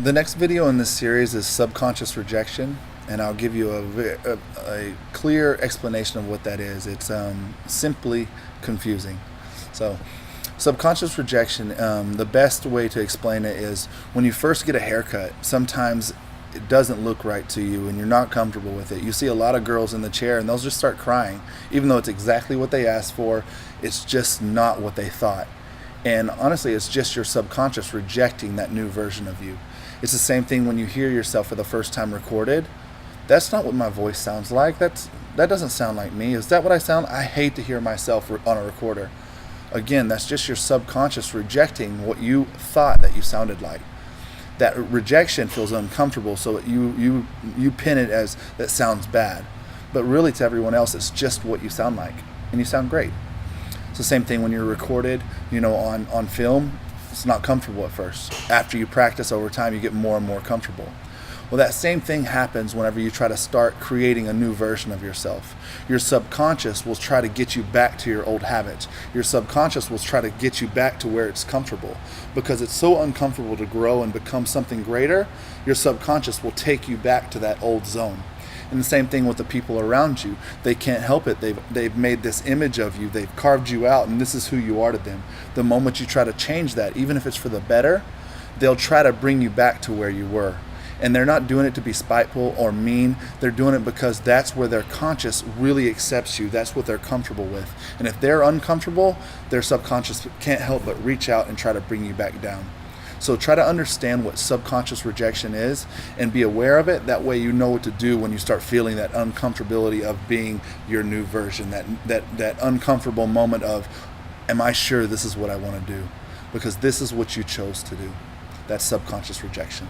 The next video in this series is subconscious rejection, and I'll give you a clear explanation of what that is. It's simply confusing. So, subconscious rejection, the best way to explain it is when you first get a haircut, sometimes it doesn't look right to you and you're not comfortable with it. You see a lot of girls in the chair and they'll just start crying, even though it's exactly what they asked for. It's just not what they thought. And honestly, it's just your subconscious rejecting that new version of you. It's the same thing when you hear yourself for the first time recorded. That's not what my voice sounds like. That doesn't sound like me. Is that what I sound? I hate to hear myself on a recorder. Again, that's just your subconscious rejecting what you thought that you sounded like. That rejection feels uncomfortable, so you pin it as that sounds bad. But really, to everyone else, it's just what you sound like, and you sound great. It's the same thing when you're recorded, on film. It's not comfortable at first. After you practice over time, you get more and more comfortable. Well, that same thing happens whenever you try to start creating a new version of yourself. Your subconscious will try to get you back to your old habits. Your subconscious will try to get you back to where it's comfortable. Because it's so uncomfortable to grow and become something greater, your subconscious will take you back to that old zone. And the same thing with the people around you. They can't help it. They've made this image of you. They've carved you out, and this is who you are to them. The moment you try to change that, even if it's for the better, they'll try to bring you back to where you were. And they're not doing it to be spiteful or mean. They're doing it because that's where their conscious really accepts you. That's what they're comfortable with. And if they're uncomfortable, their subconscious can't help but reach out and try to bring you back down. So try to understand what subconscious rejection is and be aware of it. That way you know what to do when you start feeling that uncomfortability of being your new version, that uncomfortable moment of, am I sure this is what I want to do? Because this is what you chose to do. That's subconscious rejection.